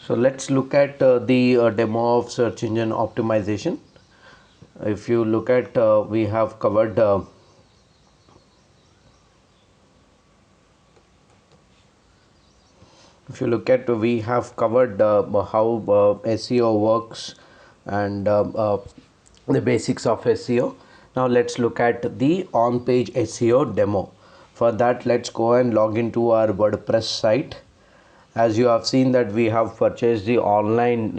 So let's look at the demo of search engine optimization. If you look at, we have covered if you look at, we have covered how SEO works and the basics of SEO. Now let's look at the on-page SEO demo. For that, let's go and log into our WordPress site. As you have seen that we have purchased the online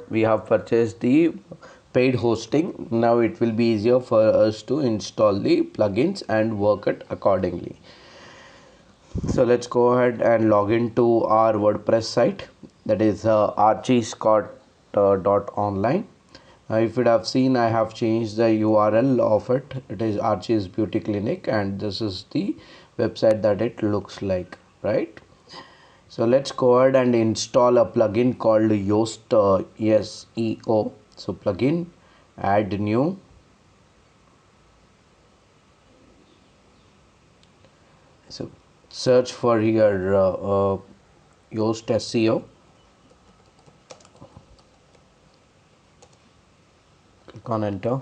we have purchased the paid hosting. Now it will be easier for us to install the plugins and work it accordingly. So let's go ahead and log into our WordPress site, that is archiescott.online. If you have seen, I have changed the URL of it. It is Archie's Beauty Clinic, and this is the website that it looks like, right? So let's go ahead and install a plugin called Yoast SEO. So plugin, add new. So search for your Yoast SEO. Click on enter.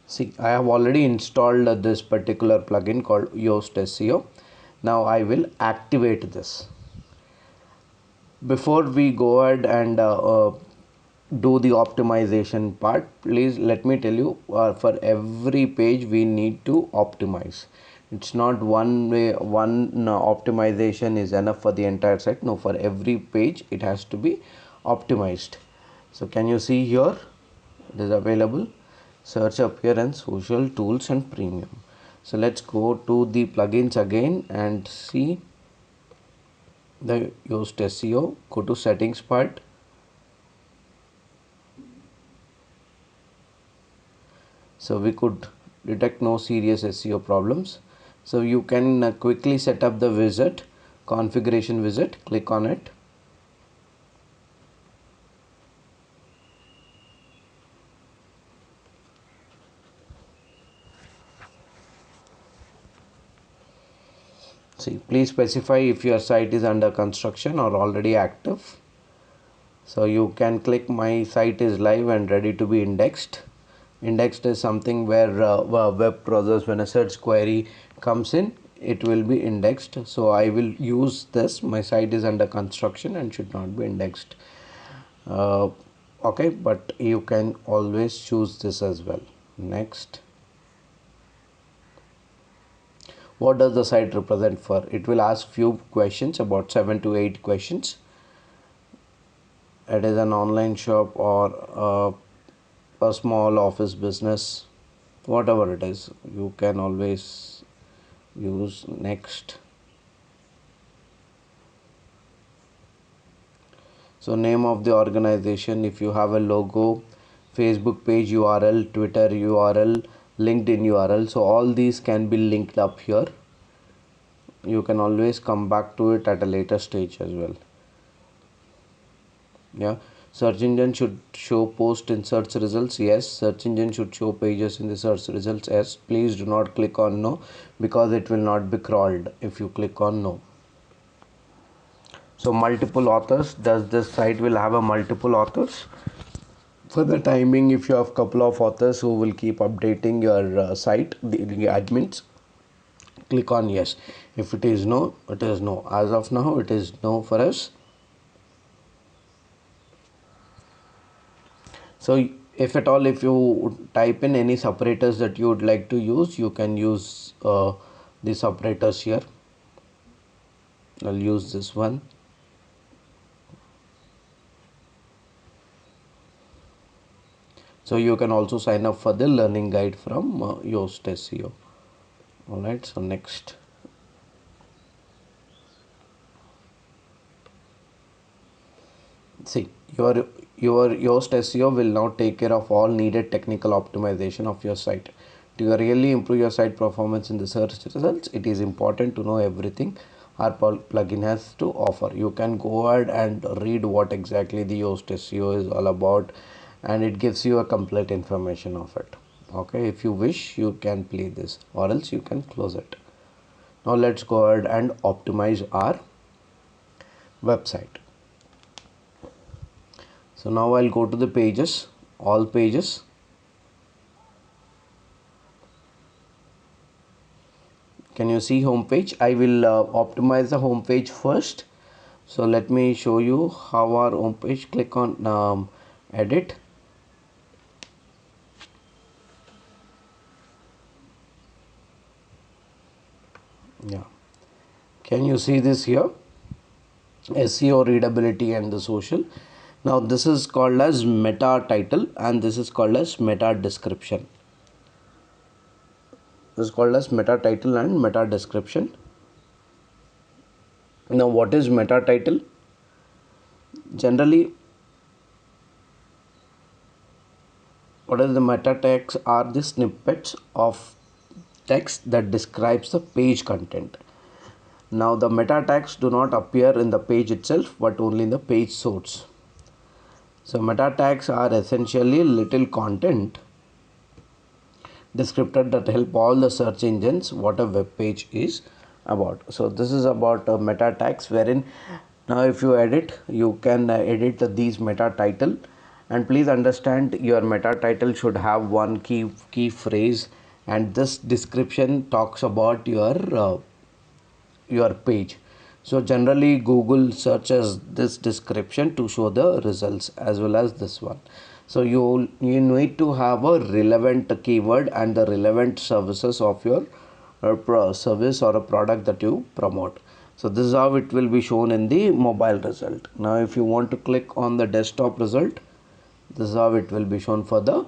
See, I have already installed this particular plugin called Yoast SEO. Now I will activate this. Before we go ahead and do the optimization part, please let me tell you, for every page we need to optimize. It's not one way, one optimization is enough for the entire site. No, for every page it has to be optimized. So can you see here, it is available, search, appearance, social, tools and premium. So let's go to the plugins again and see the Yoast SEO. Go to settings part. So we could detect no serious SEO problems. So you can quickly set up the widget, configuration widget. Click on it. See, please specify if your site is under construction or already active. So you can click my site is live and ready to be indexed. Indexed is something where web browsers, when a search query comes in, it will be indexed. So I will use this. My site is under construction and should not be indexed. Okay, but you can always choose this as well. Next. What does the site represent for? It will ask few questions, about 7 to 8 questions. It is an online shop or a small office business, whatever it is, you can always use next. So name of the organization, if you have a logo, Facebook page URL, Twitter URL, LinkedIn URL, so all these can be linked up here. You can always come back to it at a later stage as well. Yeah, search engine should show post in search results. Yes, search engine should show pages in the search results. Yes, please do not click on no, because it will not be crawled if you click on no. So multiple authors, does this site will have a multiple authors? For the timing, if you have couple of authors who will keep updating your site, the admins, click on yes. If it is no, it is no. As of now, it is no for us. So if at all, if you type in any separators that you would like to use, you can use the separators here. I'll use this one. So you can also sign up for the learning guide from Yoast SEO. Alright, so next. See, your Yoast SEO will now take care of all needed technical optimization of your site. To really improve your site performance in the search results, it is important to know everything our plugin has to offer. You can go ahead and read what exactly the Yoast SEO is all about, and it gives you a complete information of it. Okay, if you wish, you can play this, or else you can close it. Now let's go ahead and optimize our website. So now I'll go to the pages, all pages. Can you see home page? I will optimize the home page first. So let me show you how our home page. Click on edit. Yeah, can you see this here? SEO, readability and the social. Now this is called as meta title and this is called as meta description. This is called as meta title and meta description. Now what is meta title? Generally, what is the meta text are the snippets of text that describes the page content. Now the meta tags do not appear in the page itself but only in the page source. So meta tags are essentially little content descriptor that help all the search engines what a web page is about. So this is about meta tags, wherein now if you edit, you can edit these meta title, and please understand your meta title should have one key phrase, and this description talks about your page. So generally Google searches this description to show the results as well as this one. So you need to have a relevant keyword and the relevant services of your service or a product that you promote. So this is how it will be shown in the mobile result. Now if you want to click on the desktop result, this is how it will be shown for the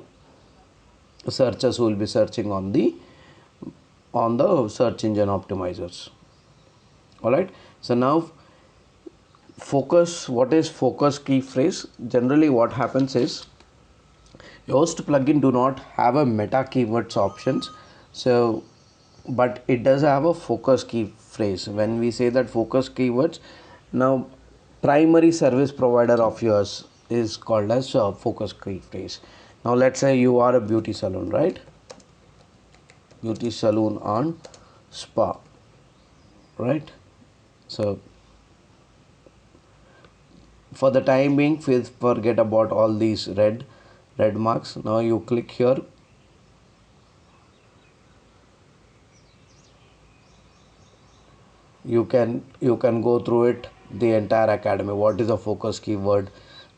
searchers who will be searching on the search engine optimizers. Alright, so now focus. What is focus key phrase? Generally what happens is Yoast plugin do not have a meta keywords options, so but it does have a focus key phrase. When we say that focus keywords, now primary service provider of yours is called as focus key phrase. Now let's say you are a beauty salon, right? Beauty salon on spa, right? So for the time being, please forget about all these red marks. Now you click here. You can go through it, the entire academy. What is a focus keyword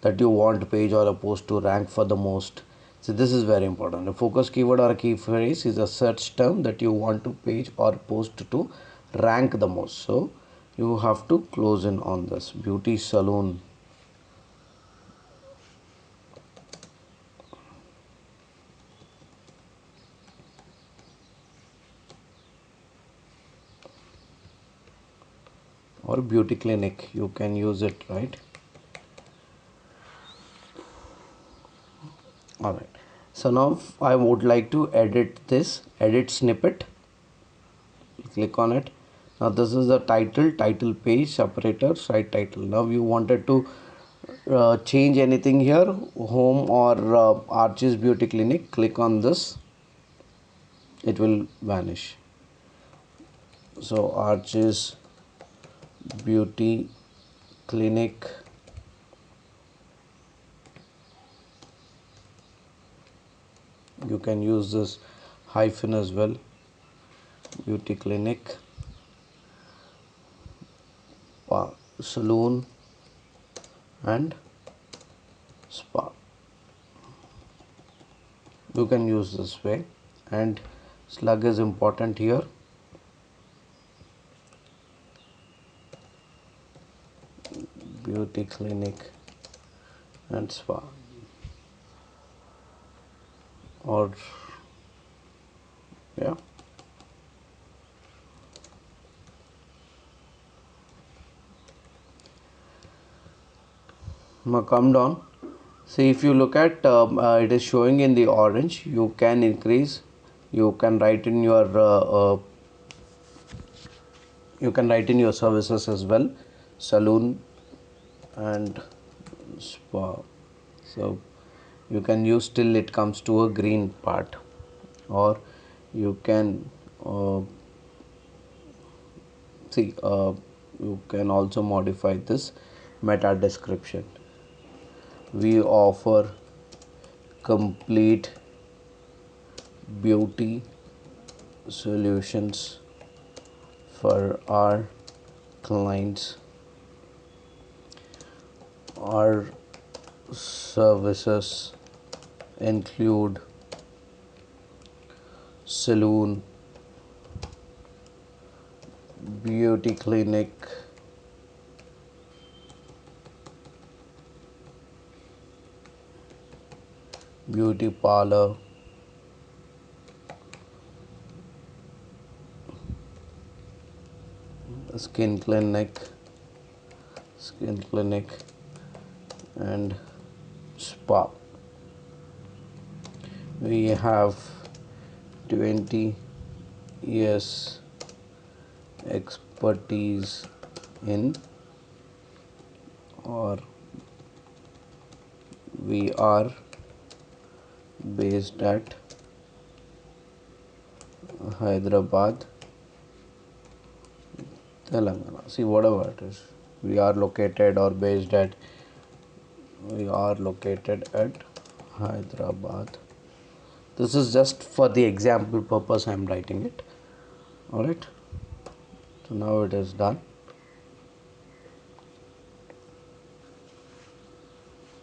that you want page or a post to rank for the most? So this is very important. A focus keyword or a key phrase is a search term that you want to page or post to rank the most. So you have to close in on this beauty salon. Or beauty clinic, you can use it, right? Alright, so now I would like to edit this, edit snippet. Click on it. Now this is the title page separator site title. Now you wanted to change anything here, home or Archie's beauty clinic. Click on this, it will vanish. So Archie's beauty clinic, you can use this hyphen as well, beauty clinic, salon and spa. You can use this way, and slug is important here. Beauty clinic and spa, or yeah. Now come down. See, if you look at it is showing in the orange. You can increase, you can write in your services as well, salon and spa. So you can use till it comes to a green part, or you can see, you can also modify this meta description. We offer complete beauty solutions for our clients. Our services include salon, beauty clinic, beauty parlor, skin clinic, and spa. We have 20 years expertise in, or we are based at Hyderabad, Telangana. See, whatever it is, we are located or based at, we are located at Hyderabad. This is just for the example purpose I am writing it. Alright, so now it is done.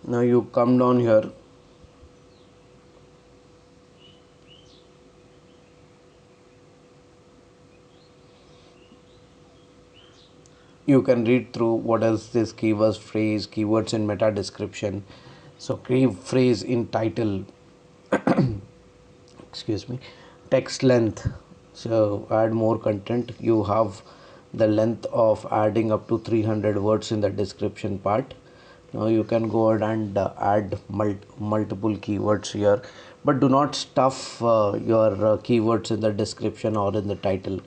Now you come down here, you can read through what is this keywords phrase, keywords in meta description. So key phrase in title, excuse me, text length. So add more content. You have the length of adding up to 300 words in the description part. Now you can go ahead and add multiple keywords here, but do not stuff your keywords in the description or in the title.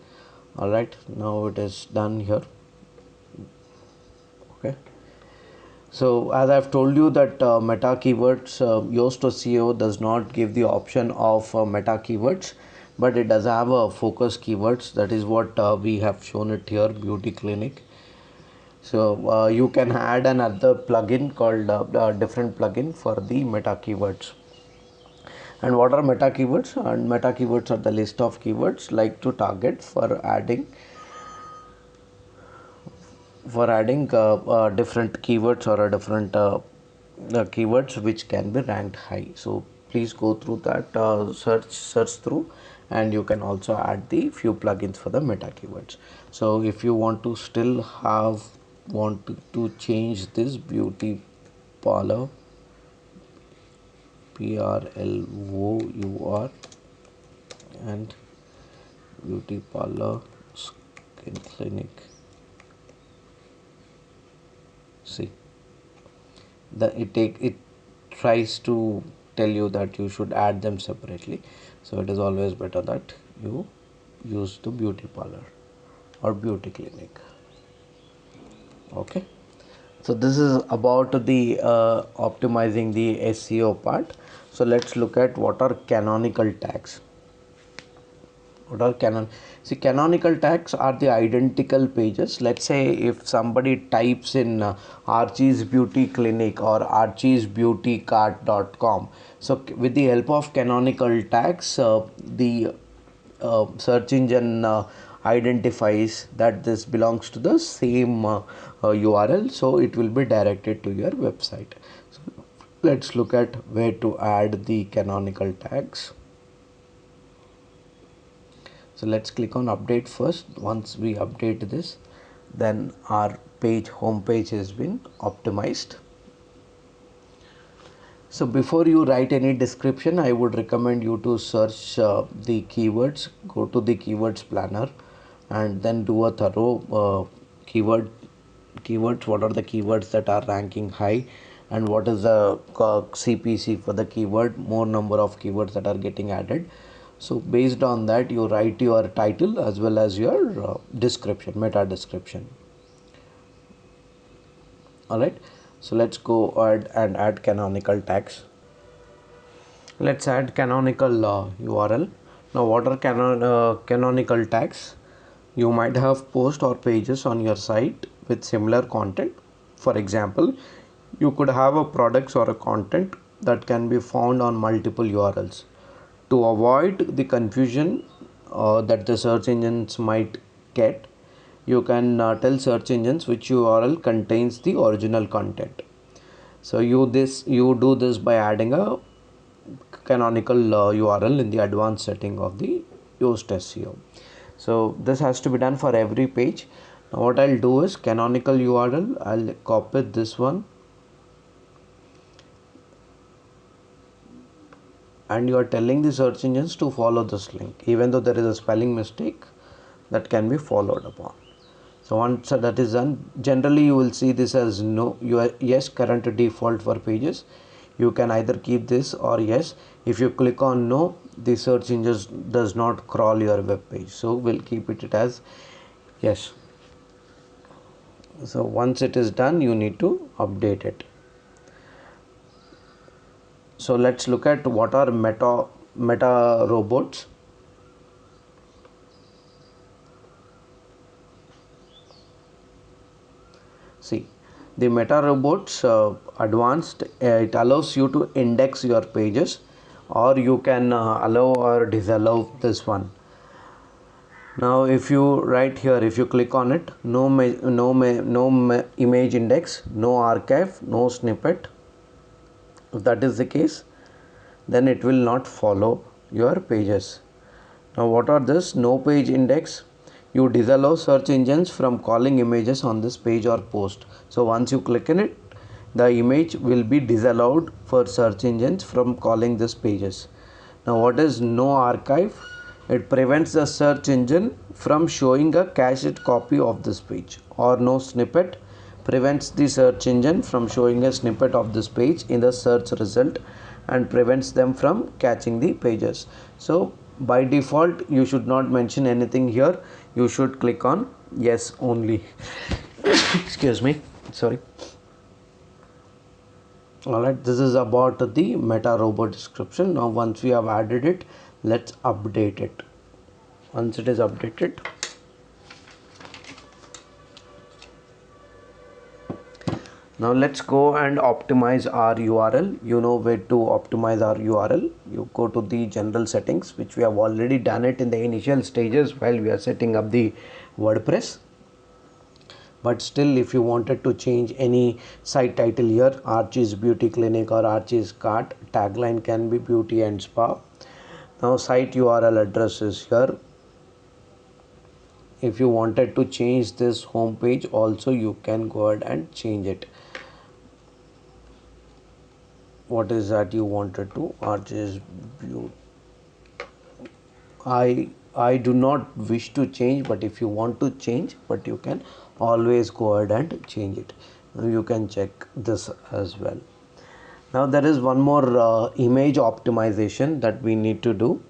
Alright, now it is done here. Okay, so as I've told you that meta keywords, Yoast SEO does not give the option of meta keywords, but it does have a focus keywords. That is what we have shown it here, beauty clinic. So you can add another plugin called different plugin for the meta keywords. And what are meta keywords? And meta keywords are the list of keywords like to target for adding different keywords or a different keywords which can be ranked high. So please go through that, search through, and you can also add the few plugins for the meta keywords. So if you want to still want to change this beauty parlor, PRLOUR, and beauty parlor skin clinic, see that it tries to tell you that you should add them separately. So it is always better that you use the beauty parlor or beauty clinic. Okay, so this is about the optimizing the SEO part. So let's look at what are canonical tags. What are canonical tags are the identical pages. Let's say if somebody types in Archie's Beauty Clinic or archiesbeautycart.com, so with the help of canonical tags, the search engine identifies that this belongs to the same URL, so it will be directed to your website. So let's look at where to add the canonical tags. So let's click on update first. Once we update this, then our home page has been optimized. So before you write any description, I would recommend you to search the keywords, go to the keywords planner, and then do a thorough keywords. What are the keywords that are ranking high, and what is the CPC for the keyword, more number of keywords that are getting added. So based on that, you write your title as well as your description, meta description. Alright, so let's go ahead and add canonical tags. Let's add canonical URL. Now what are canonical tags? You might have posts or pages on your site with similar content. For example, you could have a products or a content that can be found on multiple URLs. To avoid the confusion that the search engines might get, you can tell search engines which URL contains the original content. So you do this by adding a canonical URL in the advanced setting of the Yoast SEO. So this has to be done for every page. Now what I'll do is canonical URL, I'll copy this one, and you are telling the search engines to follow this link even though there is a spelling mistake that can be followed upon. So once that is done, generally you will see this as no, yes, current default for pages. You can either keep this or yes. If you click on no, the search engine does not crawl your web page, so we'll keep it as yes. So once it is done, you need to update it. So let's look at what are meta robots. See, the meta robots advanced, it allows you to index your pages, or you can allow or disallow this one. Now if you right here, if you click on it, no image index, no archive, no snippet, if that is the case, then it will not follow your pages. Now what are this? No page index. You disallow search engines from calling images on this page or post. So once you click in it, the image will be disallowed for search engines from calling these pages. Now what is no archive? It prevents the search engine from showing a cached copy of this page. Or no snippet prevents the search engine from showing a snippet of this page in the search result and prevents them from catching the pages. So by default you should not mention anything here. You should click on yes only. Excuse me, sorry. Alright, this is about the meta robot description. Now once we have added it, let's update it. Once it is updated, now let's go and optimize our URL. You know where to optimize our URL. You go to the general settings, which we have already done it in the initial stages while we are setting up the WordPress. But still, if you wanted to change any site title here, Archie's Beauty Clinic or Archie's Cart, tagline can be beauty and spa. Now site URL address is here. If you wanted to change this home page also, you can go ahead and change it. What is that you wanted to? Archie's Beauty. I do not wish to change, but if you want to change, but you can always go ahead and change it. You can check this as well. Now there is one more image optimization that we need to do,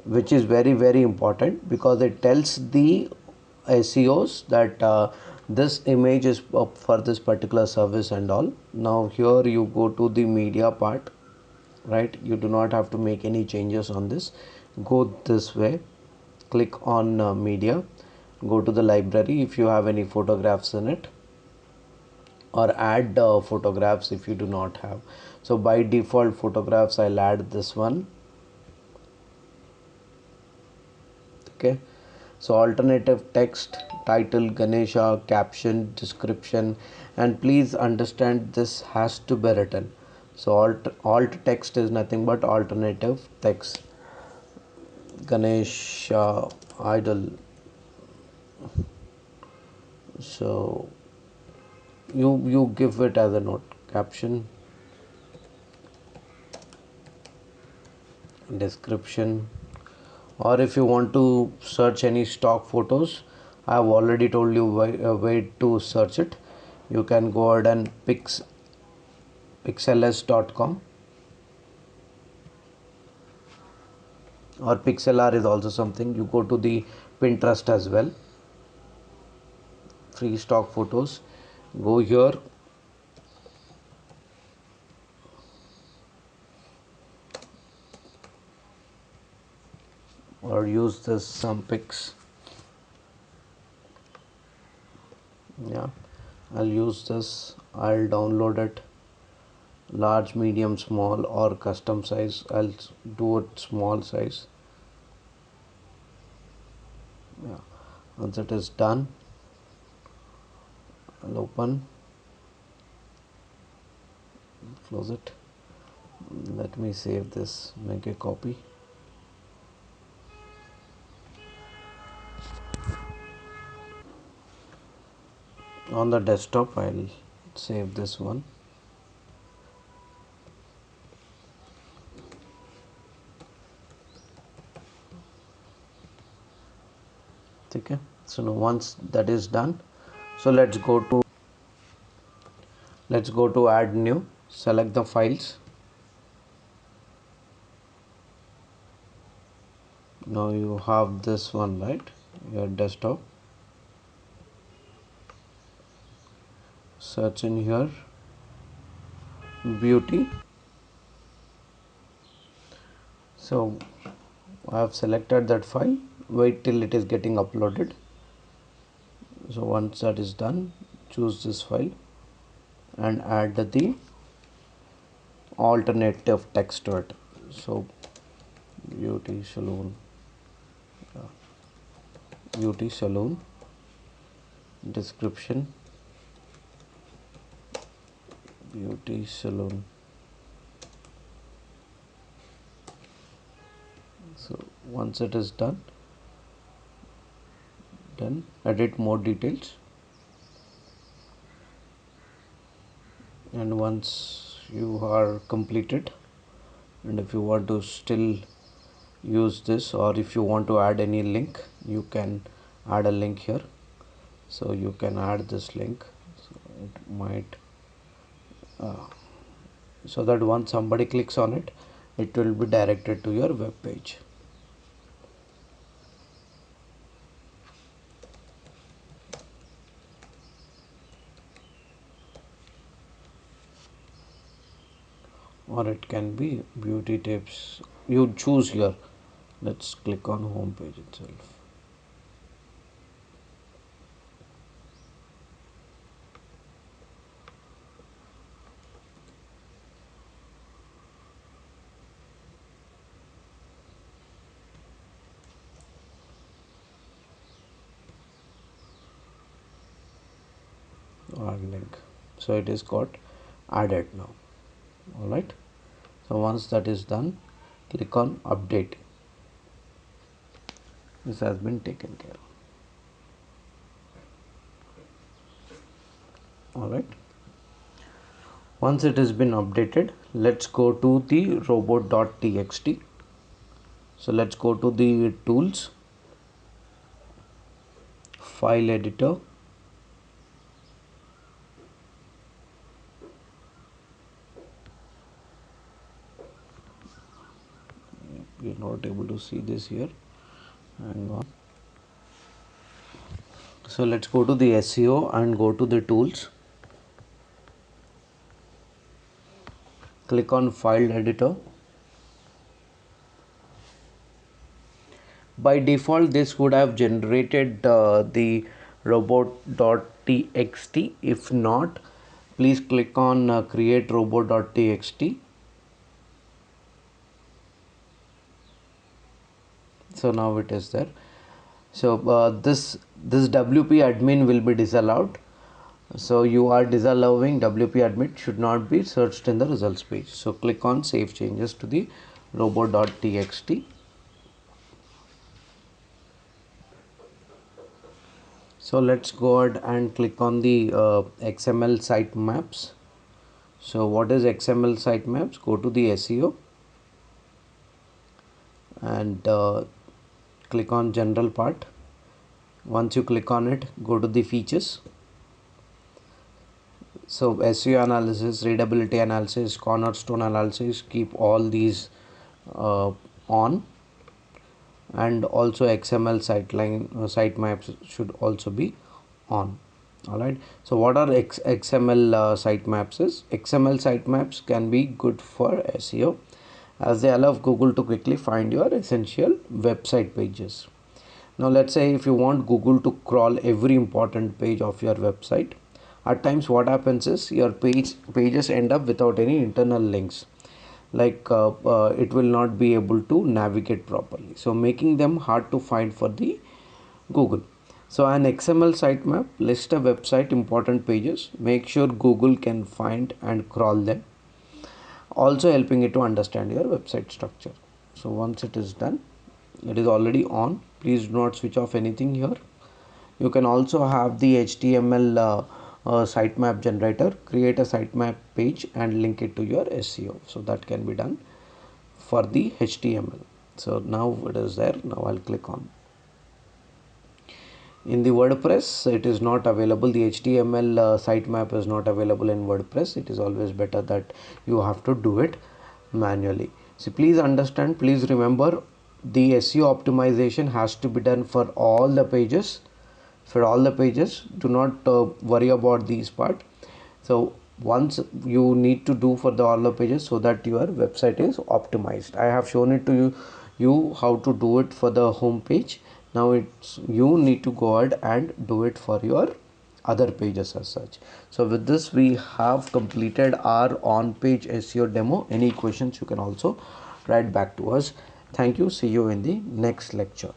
which is very important because it tells the SEOs that this image is for this particular service and all. Now here you go to the media part, right? You do not have to make any changes on this. Go this way, click on media, go to the library if you have any photographs in it, or add photographs if you do not have. So by default photographs, I'll add this one. Okay, so alternative text, title, Ganesha, caption, description, and please understand this has to be written. So alt text is nothing but alternative text. Ganesha idol. So you give it as a note, caption, description. Or if you want to search any stock photos, I have already told you where to search it. You can go ahead and pixels.com, or Pixlr is also something. You go to the Pinterest as well, free stock photos. Go here, or use this some pics. Yeah, I'll use this. I'll download it large, medium, small, or custom size. I'll do it small size. Yeah, once it is done, I'll open, close it. Let me save this, make a copy. On the desktop I'll save this one. Okay, so now once that is done, so let's go to add new, select the files. Now you have this one, right, your desktop. Search in here beauty. So I have selected that file. Wait till it is getting uploaded. So once that is done, choose this file and add the alternative text to it. So beauty salon, beauty salon, description, beauty salon. So once it is done, then edit more details, and once you are completed, and if you want to still use this, or if you want to add any link, you can add a link here. So you can add this link, so it might so that once somebody clicks on it, it will be directed to your web page. Or it can be beauty tips, you choose here. Let's click on home page itself. Add link, so it is got added now. All right, so once that is done, click on update. This has been taken care of. All right, once it has been updated, let's go to the robot.txt. So let's go to the tools, file editor, you're not able to see this here, hang on. So let's go to the SEO and go to the tools, click on file editor. By default this would have generated the robot.txt. If not, please click on create robot.txt. So now it is there. So this WP admin will be disallowed. So you are disallowing WP admin, should not be searched in the results page. So click on save changes to the robot.txt. So let's go ahead and click on the XML sitemaps. So what is XML sitemaps? Go to the SEO and click on general part. Once you click on it, go to the features. So SEO analysis, readability analysis, cornerstone analysis, keep all these on, and also XML sitemaps should also be on. All right, so what are XML sitemaps is? XML sitemaps can be good for SEO as they allow Google to quickly find your essential website pages. Now let's say if you want Google to crawl every important page of your website, at times what happens is your pages end up without any internal links, like it will not be able to navigate properly, so making them hard to find for the Google. So an XML sitemap lists a website important pages, make sure Google can find and crawl them, also helping it to understand your website structure. So once it is done, it is already on, please do not switch off anything here. You can also have the HTML sitemap generator, create a sitemap page and link it to your SEO, so that can be done for the HTML. So now it is there. Now I'll click on. In the WordPress, it is not available. The HTML sitemap is not available in WordPress. It is always better that you have to do it manually. So please understand, please remember, the SEO optimization has to be done for all the pages. For all the pages, do not worry about these part. So once you need to do for the all the pages, so that your website is optimized. I have shown it to you how to do it for the home page. Now it's you need to go ahead and do it for your other pages as such. So with this, we have completed our on page SEO demo. Any questions, you can also write back to us. Thank you. See you in the next lecture.